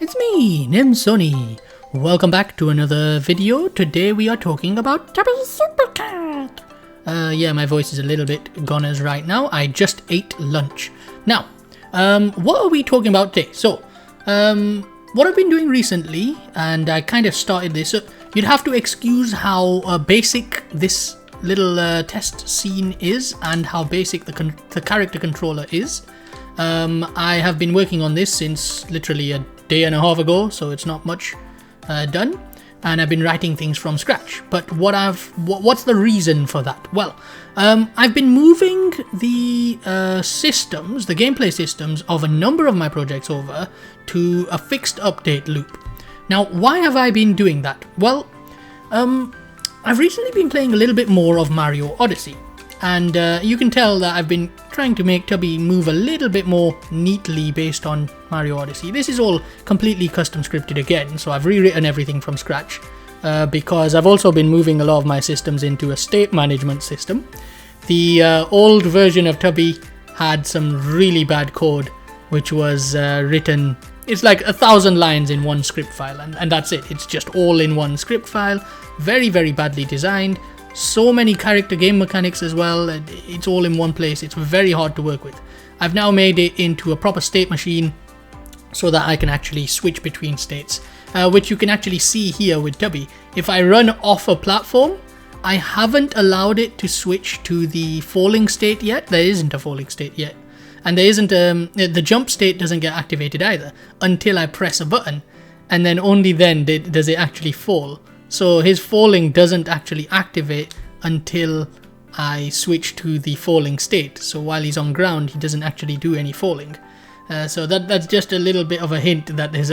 It's me, named Sonny. Welcome back to another video. Today we are talking about Tubby Supercat. Yeah, my voice is a little bit goners right now. I just ate lunch. Now, what are we talking about today? So, what I've been doing recently, and I kind of started this, you'd have to excuse how basic this little test scene is and how basic the character controller is. I have been working on this since literally a day and a half ago, so it's not much done, and I've been writing things from scratch. But what's the reason for that? Well, I've been moving the systems, the gameplay systems of a number of my projects over to a fixed update loop. Now, why have I been doing that? Well, I've recently been playing a little bit more of Mario Odyssey, and you can tell that I've been trying to make Tubby move a little bit more neatly based on Mario Odyssey. This is all completely custom scripted again, so I've rewritten everything from scratch because I've also been moving a lot of my systems into a state management system. The old version of Tubby had some really bad code, which was written, it's like 1,000 lines in one script file, and that's it. It's just all in one script file, very, very badly designed. So many character game mechanics as well, and it's all in one place. It's very hard to work with. I've now made it into a proper state machine so that I can actually switch between states, which you can actually see here with Tubby. If I run off a platform, I haven't allowed it to switch to the falling state yet. There isn't a falling state yet, and there isn't the jump state doesn't get activated either until I press a button, and then only then does it actually fall. So his falling doesn't actually activate until I switch to the falling state. So while he's on ground, he doesn't actually do any falling. So that's just a little bit of a hint that there's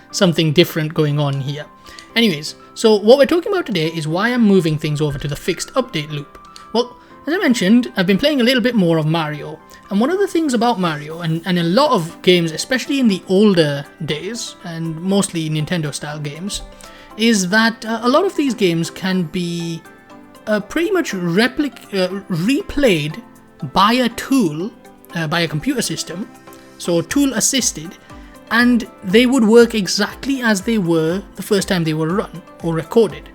something different going on here. Anyways, so what we're talking about today is why I'm moving things over to the fixed update loop. Well, as I mentioned, I've been playing a little bit more of Mario. And one of the things about Mario, and a lot of games, especially in the older days, and mostly Nintendo style games, is that a lot of these games can be pretty much replayed by a tool, by a computer system, so tool assisted, and they would work exactly as they were the first time they were run or recorded.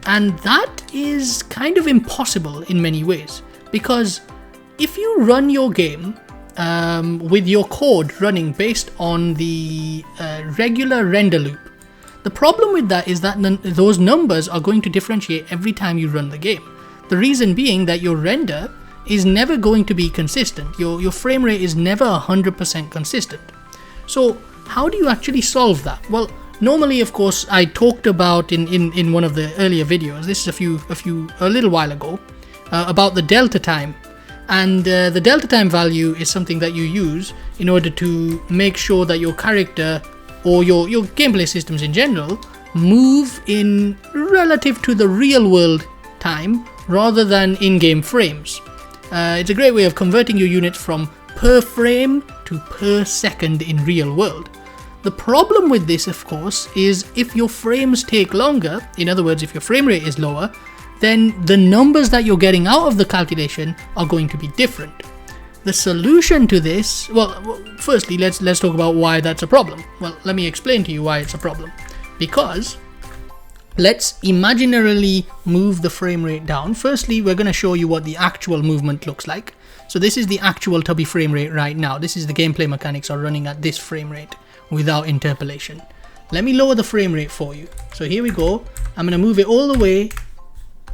And that is kind of impossible in many ways, because if you run your game with your code running based on the regular render loop, the problem with that is that those numbers are going to differentiate every time you run the game. The reason being that your render is never going to be consistent. Your frame rate is never 100% consistent. So how do you actually solve that? Well, normally, of course, I talked about in one of the earlier videos, this is a little while ago, about the delta time. And the delta time value is something that you use in order to make sure that your character or your gameplay systems in general move in relative to the real world time rather than in-game frames. It's a great way of converting your units from per frame to per second in real world. The problem with this, of course, is if your frames take longer, in other words, if your frame rate is lower, then the numbers that you're getting out of the calculation are going to be different. The solution to this, well, firstly, let's talk about why that's a problem. Well, let me explain to you why it's a problem. Because let's imaginarily move the frame rate down. Firstly, we're going to show you what the actual movement looks like. So this is the actual Tubby frame rate right now. This is the gameplay mechanics are running at this frame rate without interpolation. Let me lower the frame rate for you. So here we go. I'm going to move it all the way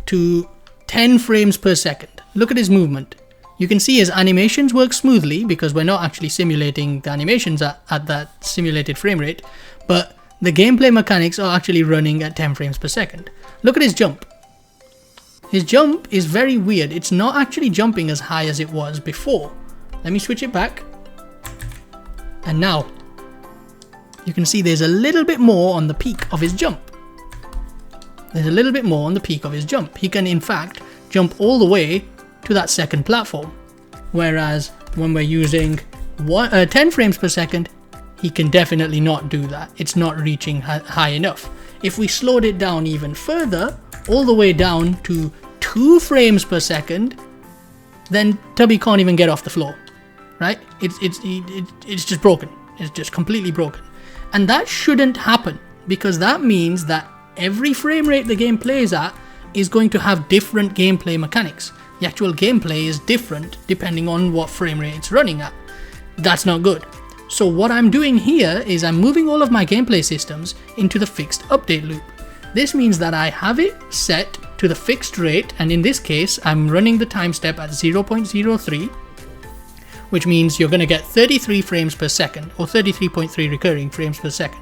to 10 frames per second. Look at his movement. You can see his animations work smoothly because we're not actually simulating the animations at that simulated frame rate, but the gameplay mechanics are actually running at 10 frames per second. Look at his jump. His jump is very weird. It's not actually jumping as high as it was before. Let me switch it back. And now, you can see there's a little bit more on the peak of his jump. There's a little bit more on the peak of his jump. He can, in fact, jump all the way to that second platform, whereas when we're using 10 frames per second, he can definitely not do that. It's not reaching high enough. If we slowed it down even further, all the way down to 2 frames per second, then Tubby can't even get off the floor, right? It's just broken. It's just completely broken. And that shouldn't happen, because that means that every frame rate the game plays at is going to have different gameplay mechanics. The actual gameplay is different depending on what frame rate it's running at. That's not good. So what I'm doing here is I'm moving all of my gameplay systems into the fixed update loop. This means that I have it set to the fixed rate, and in this case I'm running the time step at 0.03, which means you're going to get 33 frames per second, or 33.3 recurring frames per second.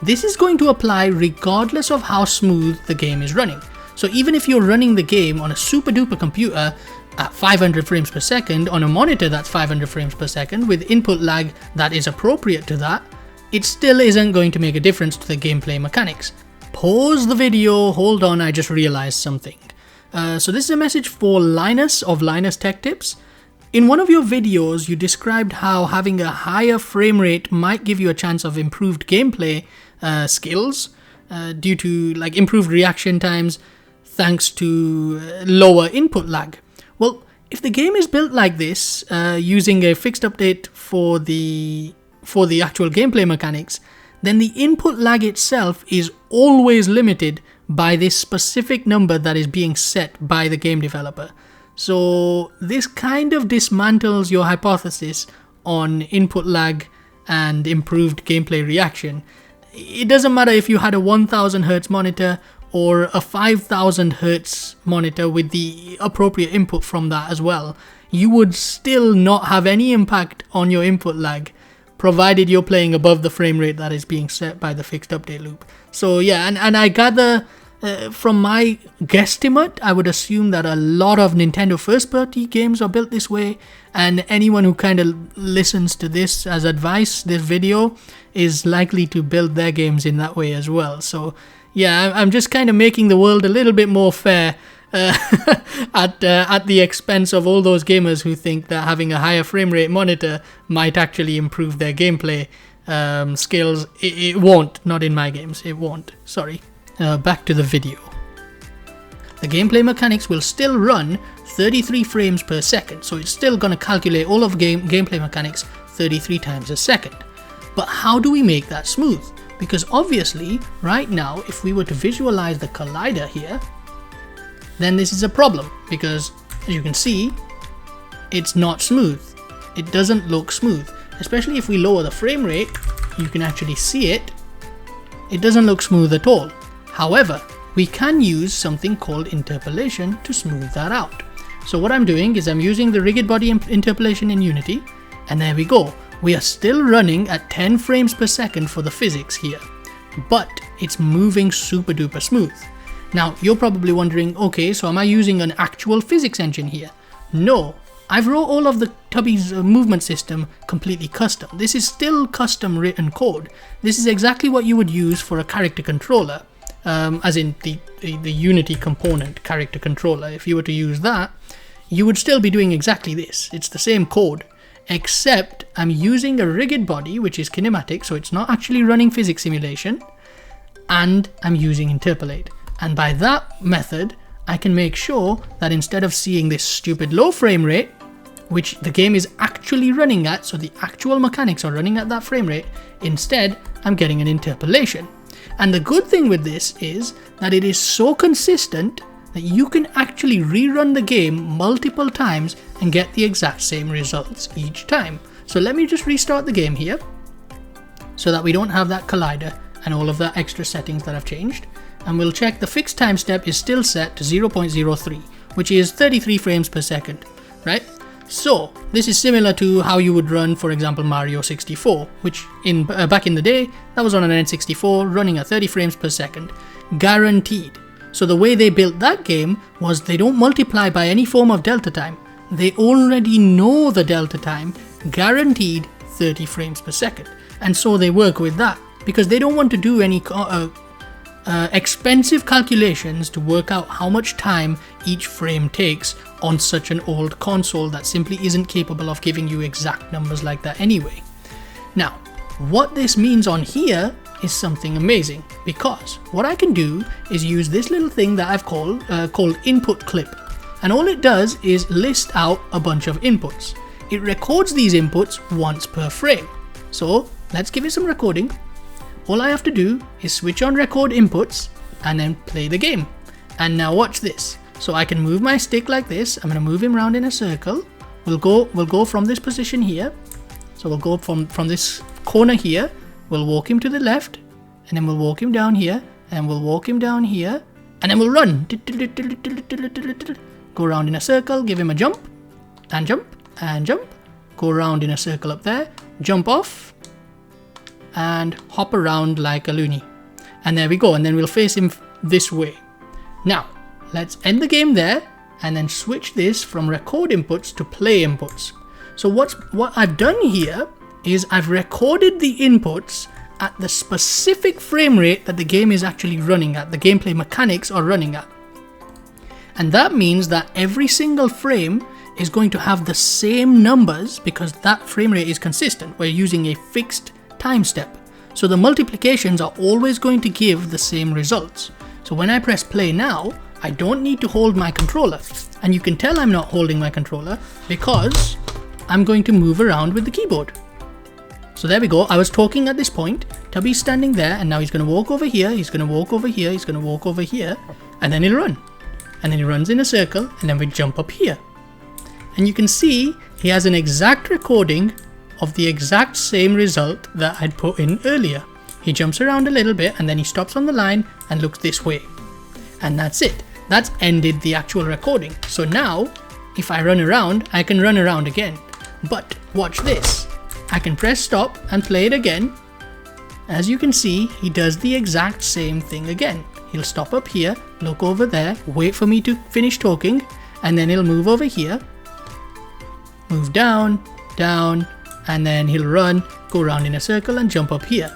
This is going to apply regardless of how smooth the game is running. So even if you're running the game on a super duper computer at 500 frames per second, on a monitor that's 500 frames per second, with input lag that is appropriate to that, it still isn't going to make a difference to the gameplay mechanics. Pause the video, hold on, I just realized something. So this is a message for Linus of Linus Tech Tips. In one of your videos, you described how having a higher frame rate might give you a chance of improved gameplay skills due to like improved reaction times thanks to lower input lag. Well, if the game is built like this, using a fixed update for the actual gameplay mechanics, then the input lag itself is always limited by this specific number that is being set by the game developer. So this kind of dismantles your hypothesis on input lag and improved gameplay reaction. It doesn't matter if you had a 1000 Hz monitor or a 5000 Hz monitor with the appropriate input from that as well. You would still not have any impact on your input lag, provided you're playing above the frame rate that is being set by the fixed update loop. So yeah, and I gather from my guesstimate, I would assume that a lot of Nintendo first-party games are built this way, and anyone who kind of listens to this as advice, this video, is likely to build their games in that way as well. So yeah, I'm just kind of making the world a little bit more fair at the expense of all those gamers who think that having a higher frame rate monitor might actually improve their gameplay skills. It won't, not in my games, it won't, sorry. Back to the video. The gameplay mechanics will still run 33 frames per second, so it's still going to calculate all of gameplay mechanics 33 times a second. But how do we make that smooth? Because obviously, right now, if we were to visualize the collider here, then this is a problem, because as you can see, it's not smooth. It doesn't look smooth. Especially if we lower the frame rate, you can actually see it. It doesn't look smooth at all. However, we can use something called interpolation to smooth that out. So what I'm doing is I'm using the rigid body interpolation in Unity, and there we go. We are still running at 10 frames per second for the physics here, but it's moving super duper smooth. Now, you're probably wondering, okay, so am I using an actual physics engine here? No, I've wrote all of the Tubby's movement system completely custom. This is still custom written code. This is exactly what you would use for a character controller. As in the Unity component character controller. If you were to use that, you would still be doing exactly this. It's the same code, except I'm using a rigid body, which is kinematic, so it's not actually running physics simulation, and I'm using interpolate. And by that method, I can make sure that instead of seeing this stupid low frame rate, which the game is actually running at, so the actual mechanics are running at that frame rate, instead I'm getting an interpolation. And the good thing with this is that it is so consistent that you can actually rerun the game multiple times and get the exact same results each time. So let me just restart the game here so that we don't have that collider and all of that extra settings that I've changed. And we'll check the fixed time step is still set to 0.03, which is 33 frames per second, right? So this is similar to how you would run, for example, Mario 64, which back in the day, that was on an N64 running at 30 frames per second, guaranteed. So the way they built that game was they don't multiply by any form of delta time. They already know the delta time, guaranteed 30 frames per second. And so they work with that because they don't want to do any expensive calculations to work out how much time each frame takes on such an old console that simply isn't capable of giving you exact numbers like that anyway. Now, what this means on here is something amazing, because what I can do is use this little thing that I've called input clip, and all it does is list out a bunch of inputs. It records these inputs once per frame. So let's give it some recording. All I have to do is switch on record inputs and then play the game. And now watch this. So I can move my stick like this. I'm going to move him around in a circle. We'll go from this position here. So we'll go from this corner here. We'll walk him to the left, and then we'll walk him down here, and we'll walk him down here, and then we'll run. Go around in a circle, give him a jump, and jump, and jump. Go around in a circle up there, jump off, and hop around like a loony. And there we go, and then we'll face him this way. Now, let's end the game there, and then switch this from record inputs to play inputs. So what I've done here is I've recorded the inputs at the specific frame rate that the game is actually running at, the gameplay mechanics are running at. And that means that every single frame is going to have the same numbers because that frame rate is consistent. We're using a fixed time step. So the multiplications are always going to give the same results. So when I press play now, I don't need to hold my controller. And you can tell I'm not holding my controller because I'm going to move around with the keyboard. So there we go. I was talking at this point. Tubby's standing there, and now he's going to walk over here. He's going to walk over here. He's going to walk over here, and then he'll run. And then he runs in a circle, and then we jump up here. And you can see he has an exact recording of the exact same result that I'd put in earlier. He jumps around a little bit, and then he stops on the line and looks this way. And that's it. That's ended the actual recording. So now, if I run around, I can run around again. But watch this. I can press stop and play it again. As you can see, he does the exact same thing again. He'll stop up here, look over there, wait for me to finish talking, and then he'll move over here, move down, down, and then he'll run, go around in a circle and jump up here.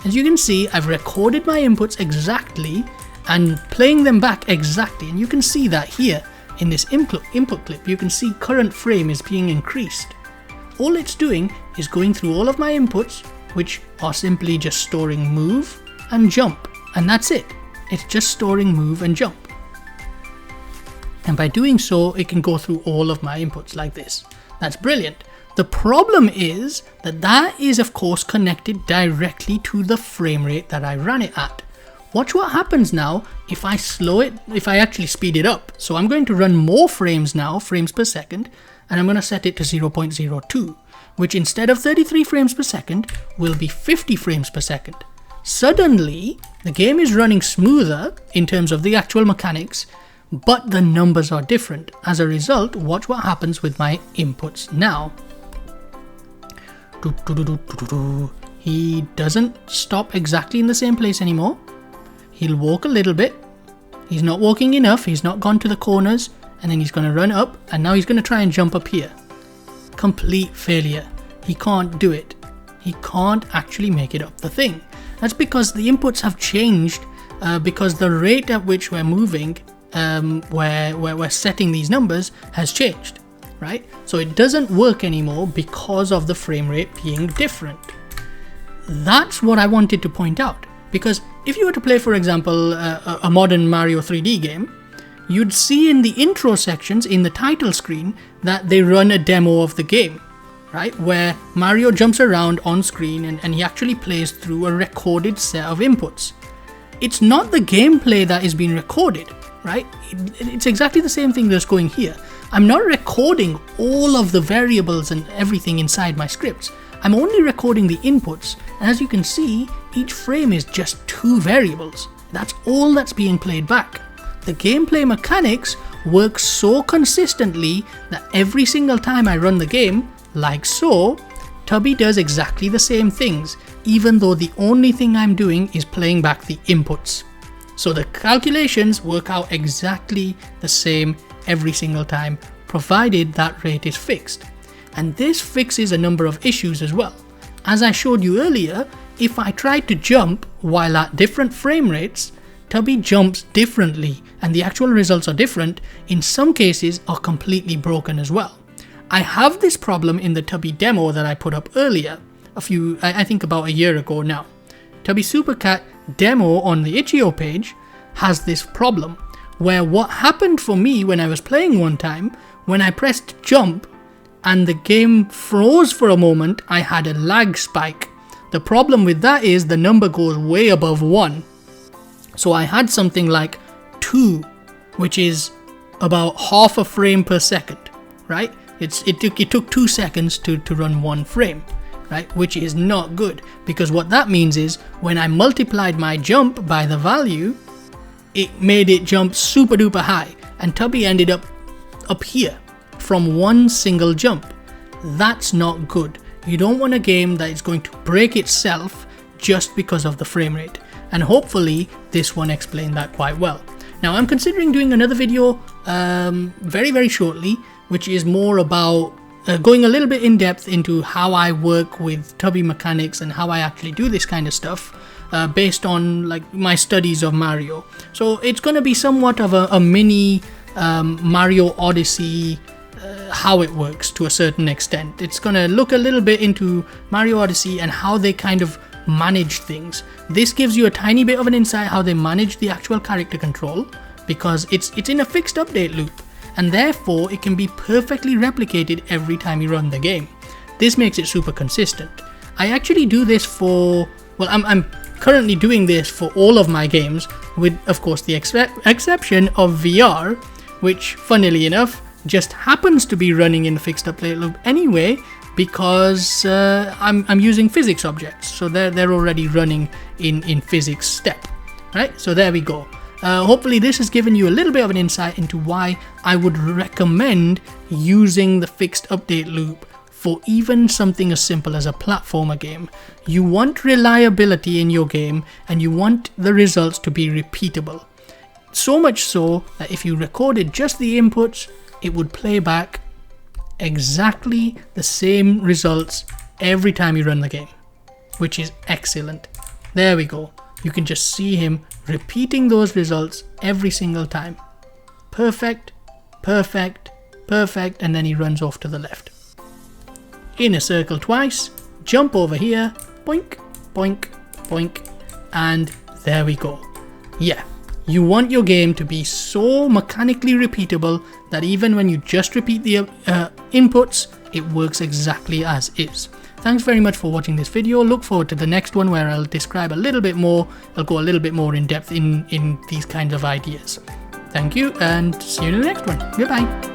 As you can see, I've recorded my inputs exactly and playing them back exactly, and you can see that here in this input clip. You can see current frame is being increased. All it's doing is going through all of my inputs, which are simply just storing move and jump, and that's it. It's just storing move and jump. And by doing so, it can go through all of my inputs like this. That's brilliant. The problem is that is of course connected directly to the frame rate that I ran it at. Watch what happens now if I actually speed it up. So I'm going to run more frames now, frames per second, and I'm going to set it to 0.02, which instead of 33 frames per second will be 50 frames per second. Suddenly, the game is running smoother in terms of the actual mechanics, but the numbers are different. As a result, watch what happens with my inputs now. He doesn't stop exactly in the same place anymore. He'll walk a little bit. He's not walking enough. He's not gone to the corners. And then he's going to run up. And now he's going to try and jump up here. Complete failure. He can't do it. He can't actually make it up the thing. That's because the inputs have changed. Because the rate at which we're moving, where we're setting these numbers, has changed. Right? So it doesn't work anymore because of the frame rate being different. That's what I wanted to point out. Because if you were to play, for example, a modern Mario 3D game, you'd see in the intro sections in the title screen that they run a demo of the game, right? Where Mario jumps around on screen and he actually plays through a recorded set of inputs. It's not the gameplay that is being recorded, right? It's exactly the same thing that's going here. I'm not recording all of the variables and everything inside my scripts. I'm only recording the inputs, and as you can see, each frame is just 2 variables. That's all that's being played back. The gameplay mechanics work so consistently that every single time I run the game, like so, Tubby does exactly the same things, even though the only thing I'm doing is playing back the inputs. So the calculations work out exactly the same every single time, provided that rate is fixed. And this fixes a number of issues as well. As I showed you earlier, if I try to jump while at different frame rates, Tubby jumps differently and the actual results are different, in some cases are completely broken as well. I have this problem in the Tubby demo that I put up earlier, I think about a year ago now. Tubby Supercat demo on the itchio page has this problem, where what happened for me when I was playing one time, when I pressed jump, and the game froze for a moment, I had a lag spike. The problem with that is the number goes way above 1. So I had something like 2, which is about half a frame per second, right? It took 2 seconds to run 1 frame, right? Which is not good, because what that means is when I multiplied my jump by the value, it made it jump super duper high, and Tubby ended up here from one single jump. That's not good. You don't want a game that is going to break itself just because of the frame rate, and hopefully this one explained that quite well. Now I'm considering doing another video very shortly, which is more about going a little bit in depth into how I work with Tubby mechanics and how I actually do this kind of stuff based on like my studies of Mario. So it's going to be somewhat of a mini Mario Odyssey, how it works to a certain extent. It's going to look a little bit into Mario Odyssey and how they kind of manage things. This gives you a tiny bit of an insight how they manage the actual character control, because it's in a fixed update loop, and therefore it can be perfectly replicated every time you run the game. This makes it super consistent. I actually do this for, well, I'm currently doing this for all of my games, with of course the exception of VR, which funnily enough just happens to be running in the fixed update loop anyway, because I'm using physics objects, so they're already running in physics step, right? So there we go. Hopefully this has given you a little bit of an insight into why I would recommend using the fixed update loop for even something as simple as a platformer game. You want reliability in your game, and you want the results to be repeatable. So much so that if you recorded just the inputs, it would play back exactly the same results every time you run the game, which is excellent. There we go. You can just see him repeating those results every single time. Perfect, perfect, perfect, and then he runs off to the left. In a circle twice, jump over here, boink, boink, boink, and there we go. Yeah, you want your game to be so mechanically repeatable that even when you just repeat the inputs, it works exactly as is. Thanks very much for watching this video. Look forward to the next one, where I'll describe a little bit more. I'll go a little bit more in depth in these kinds of ideas. Thank you, and see you in the next one. Goodbye.